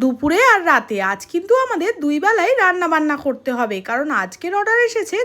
দুপুরে আর রাতে আজ কিন্তু আমাদের দুই বেলায় রান্না বান্না করতে হবে, কারণ আজকের অর্ডার এসেছে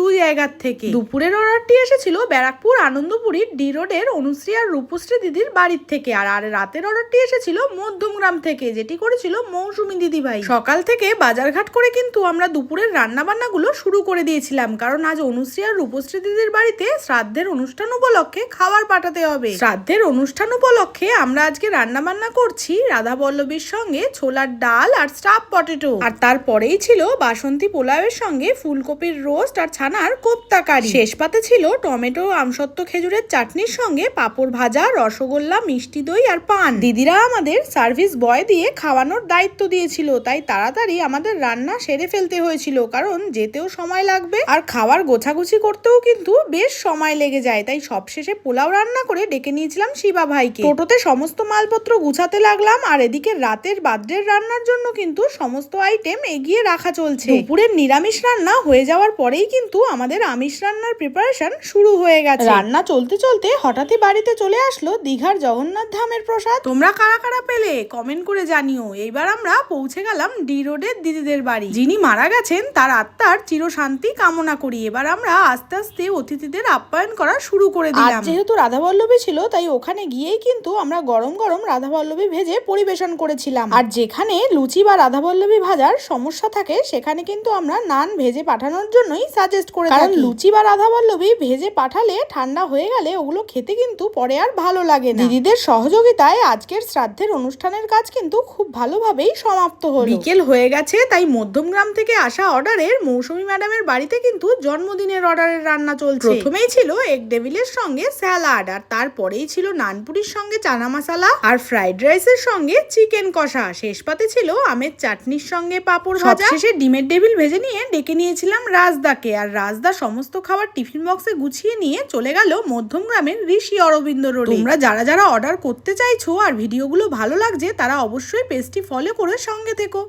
দুই জায়গার থেকে। দুপুরের অর্ডারটি এসেছিল ব্যারাকপুর আনন্দপুরীর ডি রোডের অনুশ্রী আর রূপশ্রী দিদির বাড়ির থেকে, আর রাতের অর্ডারটি এসেছিল মধ্যমগ্রাম থেকে, যেটি করেছিল মৌসুমী দিদি ভাই। সকাল থেকে বাজারঘাট করে কিন্তু আমরা দুপুরের রান্না বান্নাগুলো শুরু করে দিয়েছিলাম, কারণ আজ অনুশ্রী আর রূপশ্রী দিদির বাড়িতে শ্রাদ্ধের অনুষ্ঠান উপলক্ষে খাবার পাঠাতে হবে। শ্রাদ্ধের অনুষ্ঠান উপলক্ষে আমরা আজকে রান্না বান্না করছি রাধা বল্লভীর সঙ্গে ছোলার ডাল আর স্টাফ পটেটো, আর তারপরেই ছিল বাসন্তী পোলাওয়ের সঙ্গে ফুলকপির রোস্ট আর ছানার কোপ্তা কারি। শেষ পাতে ছিল টমেটো আমসত্ত্ব খেজুরের চাটনির সঙ্গে পাঁপড় ভাজা, রসগোল্লা, মিষ্টি দই আর পান। দিদিরা আমাদের সার্ভিস বয় দিয়ে খাওয়ানোর দায়িত্ব দিয়েছিল, তাই তাড়াতাড়ি আমাদের রান্না সেরে ফেলতে হয়েছিল, কারণ যেতেও সময় লাগবে আর খাওয়ার গোছাগুছি করতেও কিন্তু বেশ সময় লেগে যায়। তাই সবশেষে পোলাও রান্না করে ডেকে নিয়েছিলাম শিবা ভাইকে। টোটোতে সমস্ত মালপত্র গুছাতে লাগলাম, আর এদিকে রাতের বাদ্রের রান্নার জন্য কিন্তু সমস্ত আইটেম এগিয়ে রাখা চলছে। দুপুরের নিরামিষ রান্না হয়ে যাওয়ার পরেই কিন্তু আমাদের আমিষ রান্নার প্রিপারেশন শুরু হয়ে গেছে। রান্না চলতে চলতে হঠাৎই বাড়িতে চলে আসলো দীঘার জগন্নাথ ধামের প্রসাদ। তোমরা কারা কারা পেলে কমেন্ট করে জানিও। এইবার আমরা পৌঁছে গেলাম ডি রোডের দিদিদের বাড়ি। যিনি মারা গেছেন তার আত্মার চিরশান্তি কামনা করি। এবার আমরা আস্তে আস্তে অতিথিদের আপ্যায়ন করা শুরু করে দিলাম। যেহেতু রাধাবল্লভী ছিল তাই ওখানে গিয়েই কিন্তু আমরা গরম গরম রাধাবল্লভী ভেজে পরিবেশন করেছিলাম। আর যেখানে লুচি বা রাধাবল্লভী ভাজার সমস্যা থাকে সেখানে কিন্তু আমরা নান ভেজে পাঠানোর জন্যই সাজেস্ট করে থাকি, কারণ লুচি বা রাধাবল্লভী ভেজে পাঠালে ঠান্ডা হয়ে গেলে ওগুলো খেতে কিন্তু পরে আর ভালো লাগে না। দিদিদের সহযোগিতায় আজকের শ্রাদ্ধের অনুষ্ঠানের কাজ কিন্তু খুব ভালোভাবেই সমাপ্ত হলো। বিকেল হয়ে গেছে, তাই মধ্যমগ্রাম থেকে আসা অর্ডারের মৌসুমী ম্যাডামের বাড়িতে কিন্তু জন্মদিনের অর্ডারের রান্না চলছে। প্রথমেই ছিল এগ ডেভিলের সঙ্গে স্যালাড, আর তারপরেই ছিল নানপুরির সঙ্গে চানা মশলা আর ফ্রাইড রাইসের সঙ্গে চিকেন কষা। শেষ পাতে ছিল আমের চাটনির সঙ্গে পাঁপড় ভাজা। শেষে ডিমের ডেভিল ভেজে নিয়ে ডেকে নিয়েছিলাম রাজদাকে, আর রাজদা সমস্ত খাবার টিফিন বক্সে গুছিয়ে নিয়ে চলে গেল মধ্যমগ্রামের ঋষি অরবিন্দ রোডে। তোমরা যারা যারা অর্ডার করতে চাইছো আর ভিডিওগুলো ভালো লাগছে তারা অবশ্যই পেজটি ফলো করে সঙ্গে থেকো।